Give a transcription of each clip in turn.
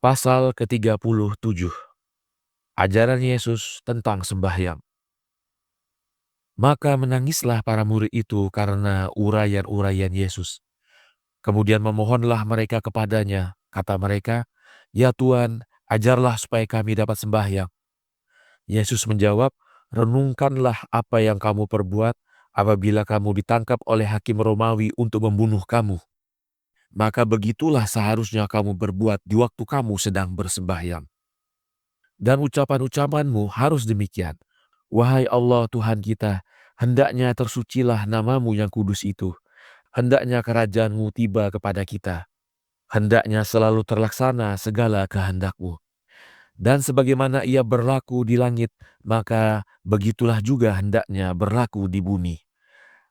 Pasal ke-37. Ajaran Yesus tentang sembahyang. Maka menangislah para murid itu karena uraian-uraian Yesus. Kemudian memohonlah mereka kepadanya. Kata mereka, "Ya Tuhan, ajarlah supaya kami dapat sembahyang." Yesus menjawab, "Renungkanlah apa yang kamu perbuat apabila kamu ditangkap oleh hakim Romawi untuk membunuh kamu. Maka begitulah seharusnya kamu berbuat di waktu kamu sedang bersembahyang. Dan ucapan-ucapanmu harus demikian. Wahai Allah Tuhan kita, hendaknya tersucilah namamu yang kudus itu. Hendaknya kerajaanmu tiba kepada kita. Hendaknya selalu terlaksana segala kehendakmu. Dan sebagaimana ia berlaku di langit, maka begitulah juga hendaknya berlaku di bumi.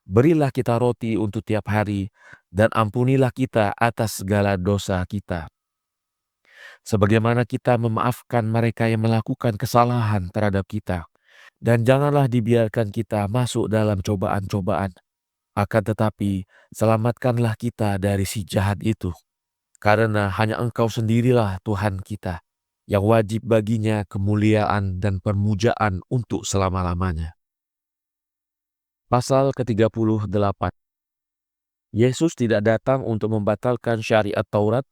Berilah kita roti untuk tiap hari, dan ampunilah kita atas segala dosa kita, sebagaimana kita memaafkan mereka yang melakukan kesalahan terhadap kita. Dan janganlah dibiarkan kita masuk dalam cobaan-cobaan, akan tetapi selamatkanlah kita dari si jahat itu. Karena hanya Engkau sendirilah Tuhan kita, yang wajib baginya kemuliaan dan permujaan untuk selama-lamanya. Pasal ke-38. Yesus tidak datang untuk membatalkan syariat Taurat.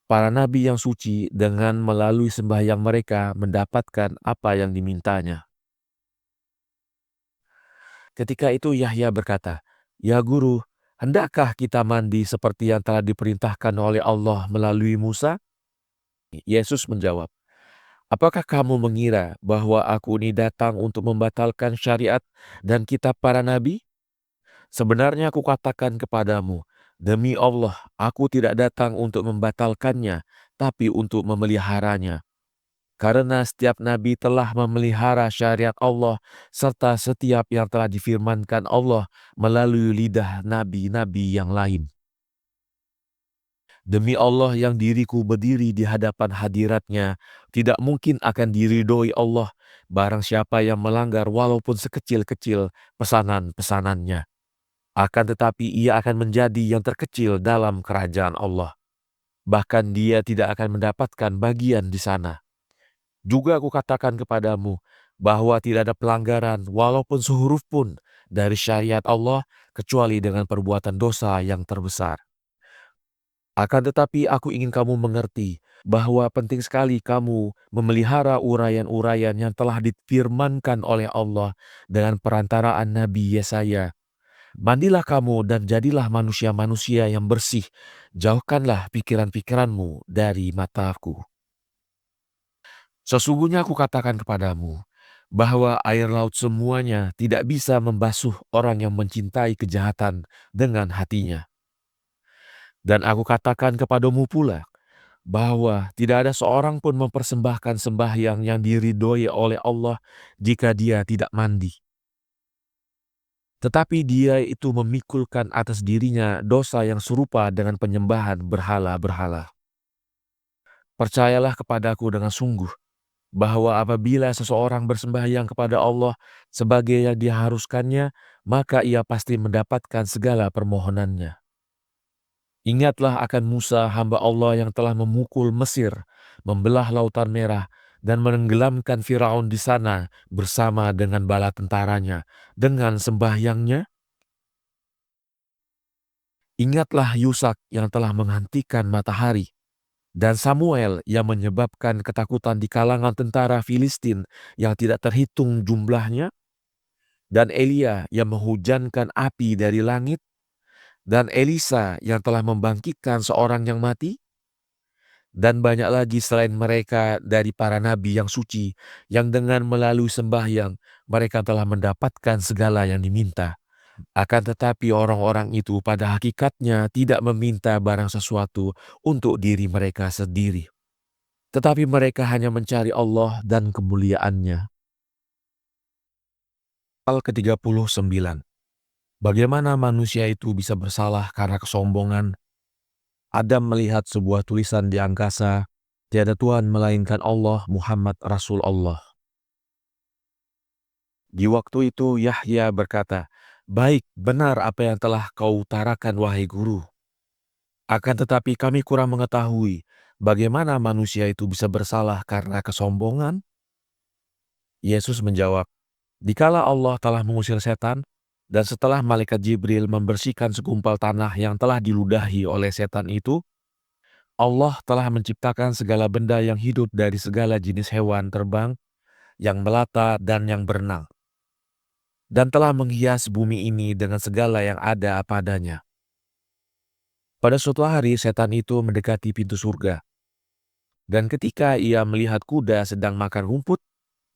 Para nabi yang suci dengan melalui sembahyang mereka mendapatkan apa yang dimintanya. Ketika itu Yahya berkata, "Ya Guru, hendakkah kita mandi seperti yang telah diperintahkan oleh Allah melalui Musa?" Yesus menjawab, "Apakah kamu mengira bahwa aku ini datang untuk membatalkan syariat dan kitab para nabi? Sebenarnya aku katakan kepadamu, demi Allah, aku tidak datang untuk membatalkannya, tapi untuk memeliharanya. Karena setiap nabi telah memelihara syariat Allah serta setiap yang telah difirmankan Allah melalui lidah nabi-nabi yang lain. Demi Allah yang diriku berdiri di hadapan hadiratnya, tidak mungkin akan diridhoi Allah barang siapa yang melanggar walaupun sekecil-kecil pesanan-pesanannya. Akan tetapi ia akan menjadi yang terkecil dalam kerajaan Allah. Bahkan dia tidak akan mendapatkan bagian di sana. Juga aku katakan kepadamu bahwa tidak ada pelanggaran walaupun sehuruf pun dari syariat Allah kecuali dengan perbuatan dosa yang terbesar. Akan tetapi aku ingin kamu mengerti bahwa penting sekali kamu memelihara uraian-uraian yang telah difirmankan oleh Allah dengan perantaraan Nabi Yesaya. Mandilah kamu dan jadilah manusia-manusia yang bersih. Jauhkanlah pikiran-pikiranmu dari mataku. Sesungguhnya aku katakan kepadamu, bahwa air laut semuanya tidak bisa membasuh orang yang mencintai kejahatan dengan hatinya. Dan aku katakan kepadamu pula, bahwa tidak ada seorang pun mempersembahkan sembahyang yang diridhoi oleh Allah jika dia tidak mandi. Tetapi dia itu memikulkan atas dirinya dosa yang serupa dengan penyembahan berhala-berhala. Percayalah kepadaku dengan sungguh, bahwa apabila seseorang bersembahyang kepada Allah sebagai yang diharuskannya, maka ia pasti mendapatkan segala permohonannya. Ingatlah akan Musa hamba Allah yang telah memukul Mesir, membelah Lautan Merah, dan menenggelamkan Firaun di sana bersama dengan bala tentaranya dengan sembahyangnya. Ingatlah Yusak yang telah menghentikan matahari, dan Samuel yang menyebabkan ketakutan di kalangan tentara Filistin yang tidak terhitung jumlahnya, dan Elia yang menghujankan api dari langit, dan Elisa yang telah membangkitkan seorang yang mati, dan banyak lagi selain mereka dari para nabi yang suci, yang dengan melalui sembahyang mereka telah mendapatkan segala yang diminta. Akan tetapi orang-orang itu pada hakikatnya tidak meminta barang sesuatu untuk diri mereka sendiri, tetapi mereka hanya mencari Allah dan kemuliaan-Nya. Pasal ke-39. Bagaimana manusia itu bisa bersalah karena kesombongan? Adam melihat sebuah tulisan di angkasa, "Tiada Tuhan melainkan Allah, Muhammad Rasul Allah." Di waktu itu Yahya berkata, "Baik, benar apa yang telah kau utarakan, wahai guru. Akan tetapi kami kurang mengetahui bagaimana manusia itu bisa bersalah karena kesombongan?" Yesus menjawab, "Dikala Allah telah mengusir setan, dan setelah malaikat Jibril membersihkan segumpal tanah yang telah diludahi oleh setan itu, Allah telah menciptakan segala benda yang hidup dari segala jenis hewan terbang, yang melata dan yang berenang, dan telah menghias bumi ini dengan segala yang ada padanya. Pada suatu hari setan itu mendekati pintu surga, dan ketika ia melihat kuda sedang makan rumput,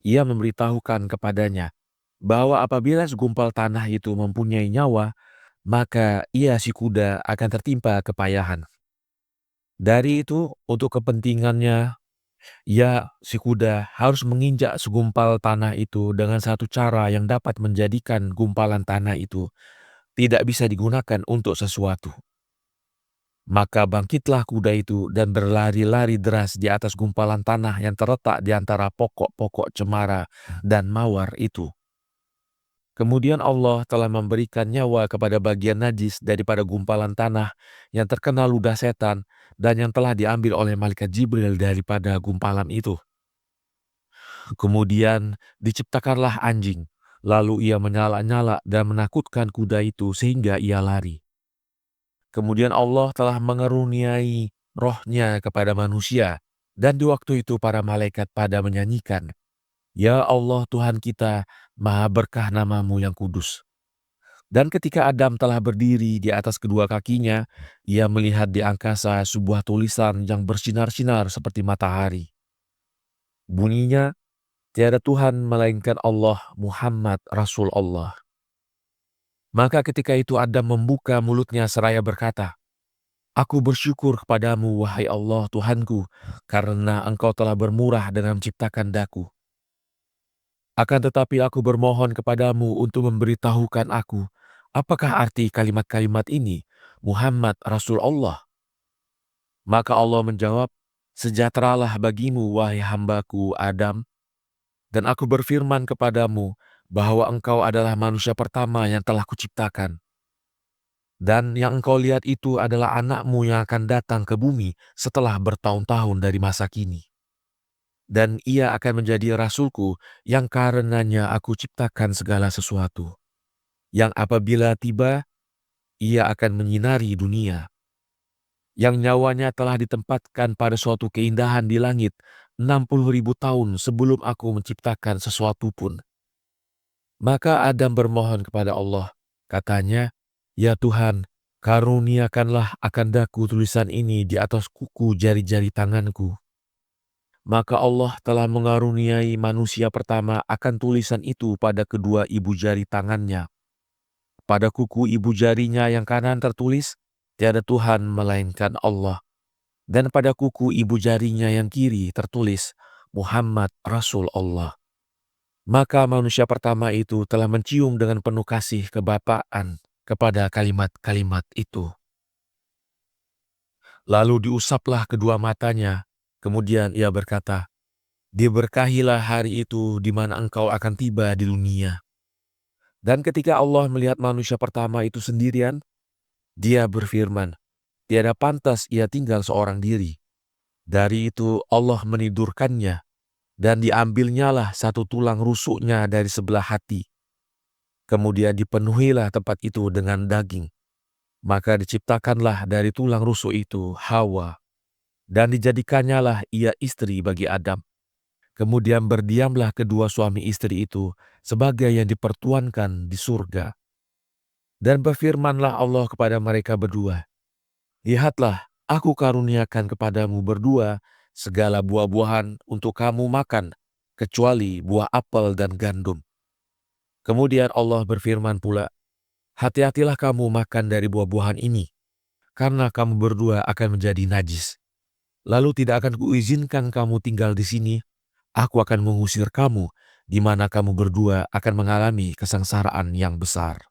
ia memberitahukan kepadanya bahwa apabila segumpal tanah itu mempunyai nyawa, maka ia si kuda akan tertimpa kepayahan. Dari itu, untuk kepentingannya, ia si kuda harus menginjak segumpal tanah itu dengan satu cara yang dapat menjadikan gumpalan tanah itu tidak bisa digunakan untuk sesuatu. Maka bangkitlah kuda itu dan berlari-lari deras di atas gumpalan tanah yang terletak di antara pokok-pokok cemara dan mawar itu. Kemudian Allah telah memberikan nyawa kepada bagian najis daripada gumpalan tanah yang terkena ludah setan dan yang telah diambil oleh malaikat Jibril daripada gumpalan itu. Kemudian diciptakanlah anjing, lalu ia menyala-nyala dan menakutkan kuda itu sehingga ia lari. Kemudian Allah telah mengaruniai rohnya kepada manusia, dan di waktu itu para malaikat pada menyanyikan, "Ya Allah Tuhan kita, maha berkah namamu yang kudus." Dan ketika Adam telah berdiri di atas kedua kakinya, ia melihat di angkasa sebuah tulisan yang bersinar-sinar seperti matahari. Bunyinya, "Tiada Tuhan melainkan Allah, Muhammad Rasul Allah." Maka ketika itu Adam membuka mulutnya seraya berkata, "Aku bersyukur kepadamu, wahai Allah Tuhanku, karena Engkau telah bermurah dengan menciptakan daku. Akan tetapi aku bermohon kepadamu untuk memberitahukan aku, apakah arti kalimat-kalimat ini, Muhammad Rasul Allah?" Maka Allah menjawab, "Sejahteralah bagimu, wahai hambaku Adam, dan aku berfirman kepadamu bahwa engkau adalah manusia pertama yang telah kuciptakan. Dan yang engkau lihat itu adalah anakmu yang akan datang ke bumi setelah bertahun-tahun dari masa kini. Dan ia akan menjadi rasulku yang karenanya aku ciptakan segala sesuatu. Yang apabila tiba, ia akan menyinari dunia. Yang nyawanya telah ditempatkan pada suatu keindahan di langit 60.000 tahun sebelum aku menciptakan sesuatu pun." Maka Adam bermohon kepada Allah. Katanya, "Ya Tuhan, karuniakanlah akan daku tulisan ini di atas kuku jari-jari tanganku." Maka Allah telah mengaruniai manusia pertama akan tulisan itu pada kedua ibu jari tangannya. Pada kuku ibu jarinya yang kanan tertulis, "Tiada Tuhan melainkan Allah." Dan pada kuku ibu jarinya yang kiri tertulis, "Muhammad Rasul Allah." Maka manusia pertama itu telah mencium dengan penuh kasih kebapaan kepada kalimat-kalimat itu. Lalu diusaplah kedua matanya. Kemudian ia berkata, "Diberkahilah hari itu di mana engkau akan tiba di dunia." Dan ketika Allah melihat manusia pertama itu sendirian, dia berfirman, "Tiada pantas ia tinggal seorang diri." Dari itu Allah menidurkannya, dan diambilnyalah satu tulang rusuknya dari sebelah hati. Kemudian dipenuhilah tempat itu dengan daging. Maka diciptakanlah dari tulang rusuk itu Hawa, dan dijadikannyalah ia istri bagi Adam. Kemudian berdiamlah kedua suami istri itu sebagai yang dipertuankan di surga. Dan berfirmanlah Allah kepada mereka berdua, "Lihatlah, aku karuniakan kepadamu berdua segala buah-buahan untuk kamu makan, kecuali buah apel dan gandum." Kemudian Allah berfirman pula, "Hati-hatilah kamu makan dari buah-buahan ini, karena kamu berdua akan menjadi najis. Lalu tidak akan kuizinkan kamu tinggal di sini. Aku akan mengusir kamu, di mana kamu berdua akan mengalami kesengsaraan yang besar."